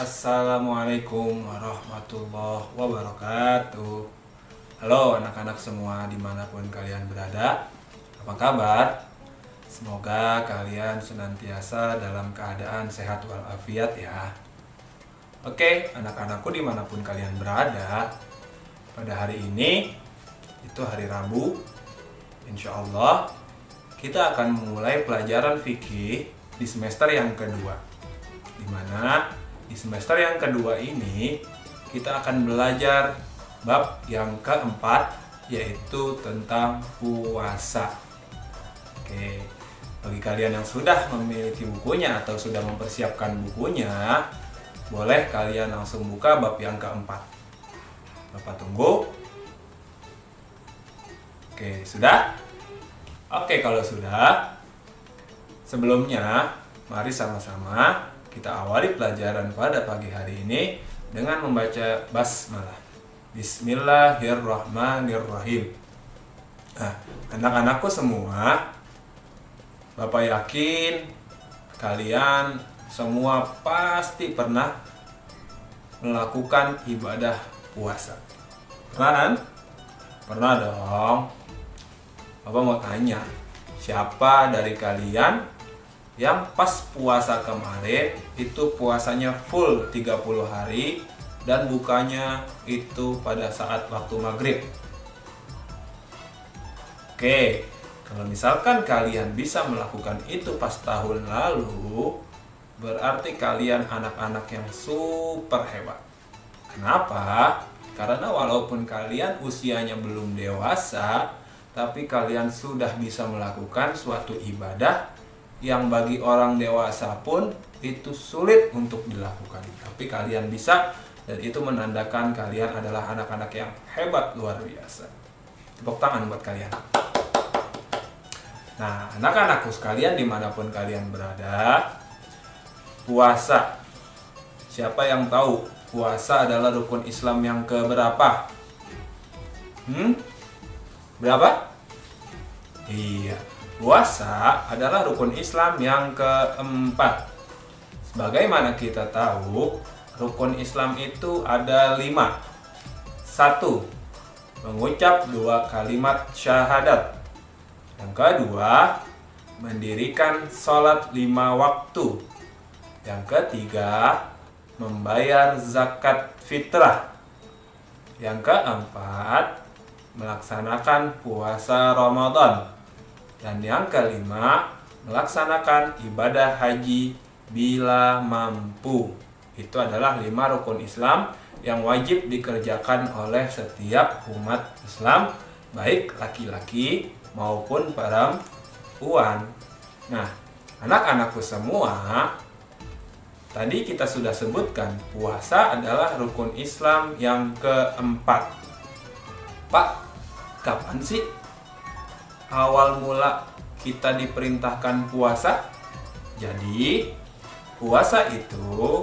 Assalamualaikum warahmatullahi wabarakatuh. Halo anak-anak semua dimanapun kalian berada. Apa kabar? Semoga kalian senantiasa dalam keadaan sehat walafiat ya. Oke, anak-anakku dimanapun kalian berada, pada hari ini, itu hari Rabu, insya Allah kita akan memulai pelajaran fikih di semester yang kedua. Dimana di semester yang kedua ini kita akan belajar bab yang keempat, yaitu tentang puasa. Oke, bagi kalian yang sudah memiliki bukunya atau sudah mempersiapkan bukunya, boleh kalian langsung buka bab yang keempat. Bapak tunggu. Oke, sudah? Oke, kalau sudah, sebelumnya mari sama-sama kita awali pelajaran pada pagi hari ini dengan membaca basmalah. Bismillahirrahmanirrahim. Nah, anak-anakku semua, Bapak yakin kalian semua pasti pernah melakukan ibadah puasa. Pernah kan? Pernah dong. Bapak mau tanya, siapa dari kalian yang pas puasa kemarin itu puasanya full 30 hari dan bukanya itu pada saat waktu maghrib? Oke, kalau misalkan kalian bisa melakukan itu pas tahun lalu, berarti kalian anak-anak yang super hebat. Kenapa? Karena walaupun kalian usianya belum dewasa, tapi kalian sudah bisa melakukan suatu ibadah yang bagi orang dewasa pun itu sulit untuk dilakukan. Tapi kalian bisa, dan itu menandakan kalian adalah anak-anak yang hebat luar biasa. Tepuk tangan buat kalian. Nah, anak-anakku sekalian dimanapun kalian berada, puasa. Siapa yang tahu puasa adalah rukun Islam yang keberapa? Berapa? Iya, puasa adalah rukun Islam yang keempat. Sebagaimana kita tahu, rukun Islam itu ada 5. 1. Mengucap 2 kalimat syahadat. Yang kedua, mendirikan sholat 5 waktu. Yang ketiga, membayar zakat fitrah. Yang keempat, melaksanakan puasa Ramadan. Dan yang kelima, melaksanakan ibadah haji bila mampu. Itu adalah 5 rukun Islam yang wajib dikerjakan oleh setiap umat Islam, baik laki-laki maupun perempuan. Nah, anak-anakku semua, tadi kita sudah sebutkan puasa adalah rukun Islam yang keempat. Pak, kapan sih awal mula kita diperintahkan puasa? Jadi, puasa itu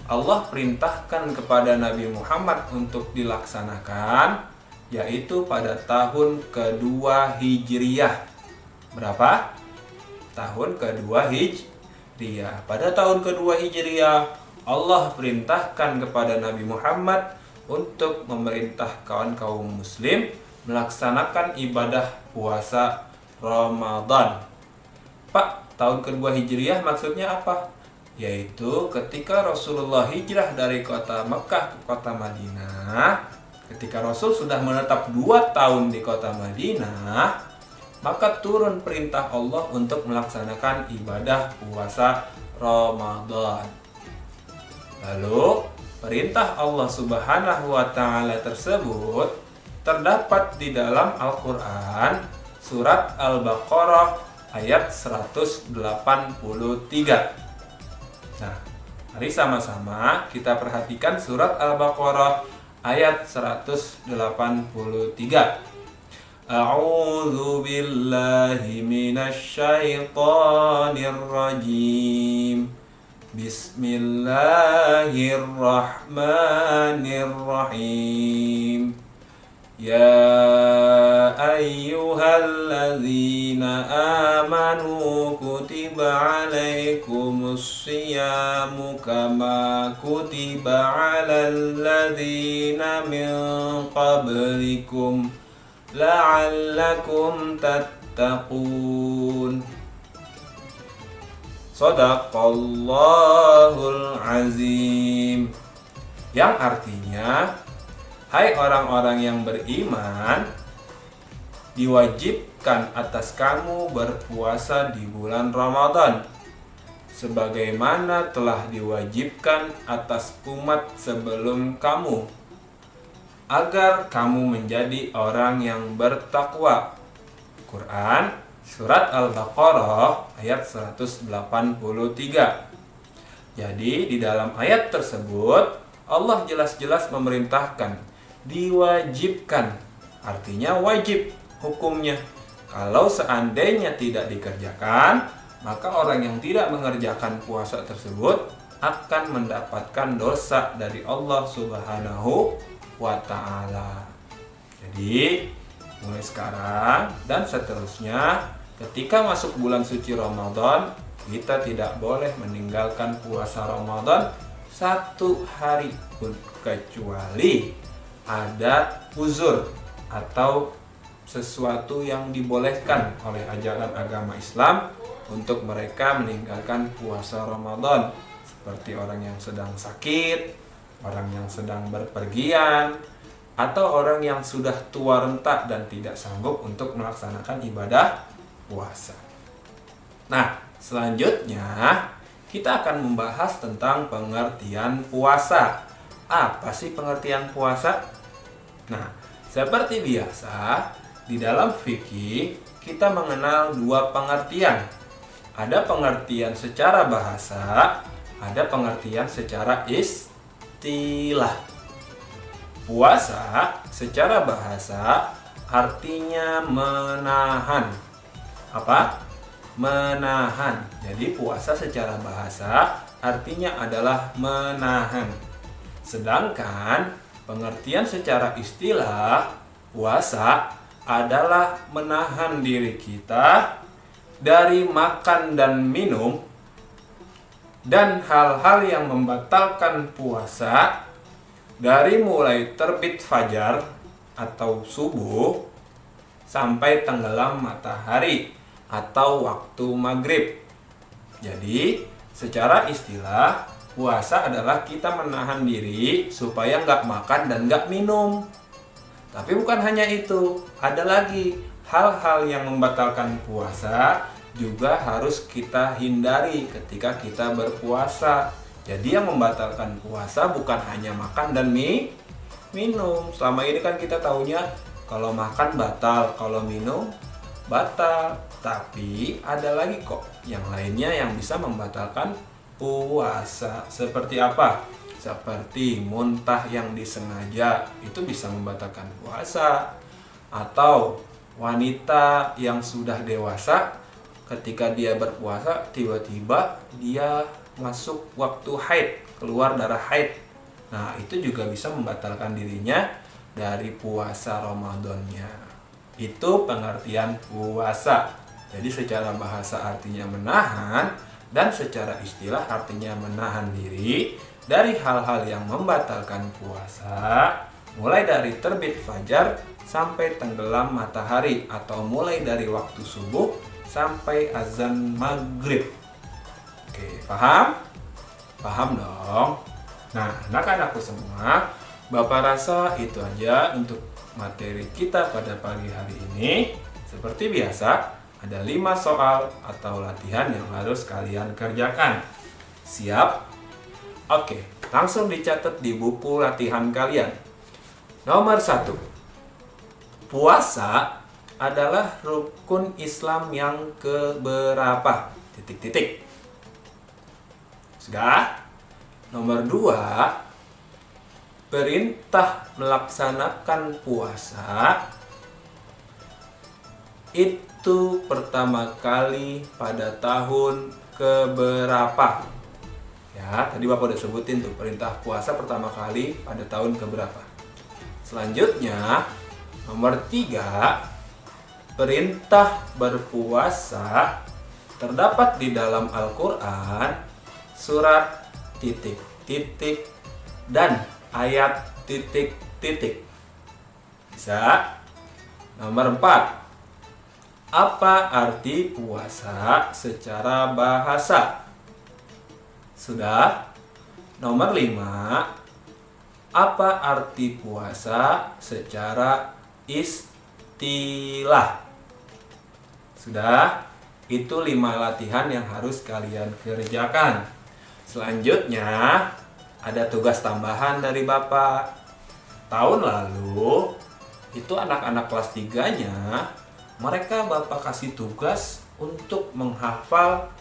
Allah perintahkan kepada Nabi Muhammad untuk dilaksanakan, yaitu pada tahun kedua Hijriyah. Berapa? Tahun kedua Hijriyah. Pada tahun kedua Hijriyah, Allah perintahkan kepada Nabi Muhammad untuk memerintah kaum muslim melaksanakan ibadah puasa Ramadan. Pak, tahun kedua Hijriyah maksudnya apa? Yaitu ketika Rasulullah hijrah dari kota Mekah ke kota Madinah. Ketika Rasul sudah menetap 2 tahun di kota Madinah, maka turun perintah Allah untuk melaksanakan ibadah puasa Ramadan. Lalu, perintah Allah Subhanahu wa Ta'ala tersebut terdapat di dalam Al-Quran, surat Al-Baqarah ayat 183. Nah, mari sama-sama kita perhatikan surat Al-Baqarah ayat 183. A'udzu billahi minasy syaithanir rajim. Bismillahirrahmanirrahim. Ya ayyuhalladzina amanu kutiba alaikumus siyamu kama kutiba alal ladzina min qablikum la'allakum tattaqun. Shadaqallahul azim. Yang artinya, hai orang-orang yang beriman, diwajibkan atas kamu berpuasa di bulan Ramadan sebagaimana telah diwajibkan atas umat sebelum kamu, agar kamu menjadi orang yang bertakwa. Quran Surat Al-Baqarah ayat 183. Jadi di dalam ayat tersebut Allah jelas-jelas memerintahkan, diwajibkan, artinya wajib hukumnya. Kalau seandainya tidak dikerjakan, maka orang yang tidak mengerjakan puasa tersebut akan mendapatkan dosa dari Allah Subhanahu wa Ta'ala. Jadi mulai sekarang dan seterusnya, ketika masuk bulan suci Ramadan, kita tidak boleh meninggalkan puasa Ramadan satu hari pun, kecuali ada uzur atau sesuatu yang dibolehkan oleh ajaran agama Islam untuk mereka meninggalkan puasa Ramadan, seperti orang yang sedang sakit, orang yang sedang berpergian, atau orang yang sudah tua renta dan tidak sanggup untuk melaksanakan ibadah puasa. Nah, selanjutnya kita akan membahas tentang pengertian puasa. Apa sih pengertian puasa? Nah, seperti biasa, di dalam fikih kita mengenal dua pengertian. Ada pengertian secara bahasa, ada pengertian secara istilah. Puasa secara bahasa artinya menahan. Apa? Menahan. Jadi puasa secara bahasa artinya adalah menahan. Sedangkan pengertian secara istilah, puasa adalah menahan diri kita dari makan dan minum dan hal-hal yang membatalkan puasa dari mulai terbit fajar atau subuh sampai tenggelam matahari atau waktu maghrib. Jadi secara istilah, puasa adalah kita menahan diri supaya nggak makan dan nggak minum. Tapi bukan hanya itu, ada lagi hal-hal yang membatalkan puasa juga harus kita hindari ketika kita berpuasa. Jadi yang membatalkan puasa bukan hanya makan dan minum. Selama ini kan kita taunya kalau makan batal, kalau minum batal. Tapi ada lagi kok yang lainnya yang bisa membatalkan puasa. Seperti apa? Seperti muntah yang disengaja, itu bisa membatalkan puasa. Atau wanita yang sudah dewasa, ketika dia berpuasa tiba-tiba dia masuk waktu haid, keluar darah haid. Nah, itu juga bisa membatalkan dirinya dari puasa Ramadannya. Itu pengertian puasa. Jadi secara bahasa artinya menahan, dan secara istilah artinya menahan diri dari hal-hal yang membatalkan puasa, mulai dari terbit fajar sampai tenggelam matahari, atau mulai dari waktu subuh sampai azan maghrib. Oke, paham? Paham dong? Nah, anak-anakku semua, Bapak rasa itu aja untuk materi kita pada pagi hari ini. Seperti biasa, ada 5 soal atau latihan yang harus kalian kerjakan. Siap? Oke, langsung dicatat di buku latihan kalian. Nomor 1. Puasa adalah rukun Islam yang keberapa? Titik-titik. Sudah? Nomor 2. Perintah melaksanakan puasa itu pertama kali pada tahun keberapa? Ya, tadi Bapak udah sebutin tuh, perintah puasa pertama kali pada tahun keberapa. Selanjutnya, nomor 3, perintah berpuasa terdapat di dalam Al-Quran surat titik-titik dan ayat titik-titik? Bisa. Nomor 4. Apa arti puasa secara bahasa? Sudah. Nomor 5. Apa arti puasa secara istilah? Sudah. Itu 5 latihan yang harus kalian kerjakan. Selanjutnya ada tugas tambahan dari Bapak. Tahun lalu itu anak-anak kelas 3-nya, mereka Bapak kasih tugas untuk menghafal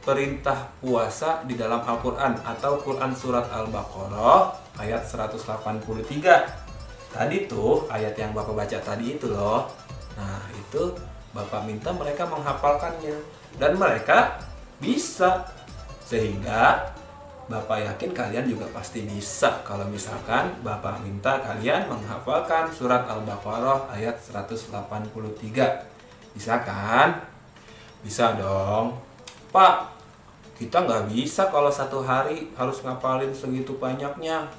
perintah puasa di dalam Al-Quran atau Quran surat Al-Baqarah ayat 183. Tadi tuh ayat yang Bapak baca tadi itu loh. Nah, itu Bapak minta mereka menghafalkannya dan mereka bisa, sehingga Bapak yakin kalian juga pasti bisa kalau misalkan Bapak minta kalian menghafalkan surat Al-Baqarah ayat 183. Bisa kan? Bisa dong. Pak, kita nggak bisa kalau satu hari harus ngapalin segitu banyaknya.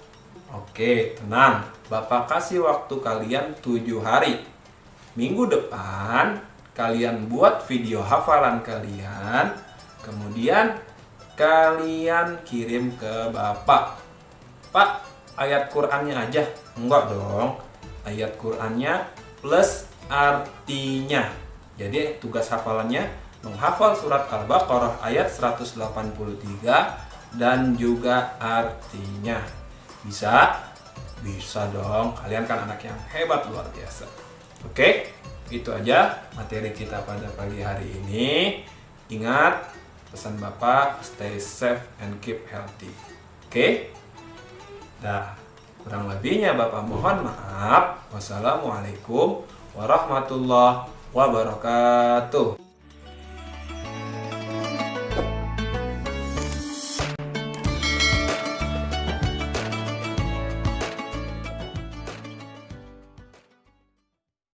Oke, tenang. Bapak kasih waktu kalian 7 hari. Minggu depan kalian buat video hafalan kalian, kemudian kalian kirim ke Bapak. Pak, ayat Qur'annya aja? Enggak dong. Ayat Qur'annya plus artinya. Jadi tugas hafalannya menghafal surat Al-Baqarah ayat 183 dan juga artinya. Bisa? Bisa dong. Kalian kan anak yang hebat luar biasa. Oke, itu aja materi kita pada pagi hari ini. Ingat pesan Bapak, stay safe and keep healthy. Oke? Dah, kurang lebihnya Bapak mohon maaf. Wassalamualaikum warahmatullahi wabarakatuh.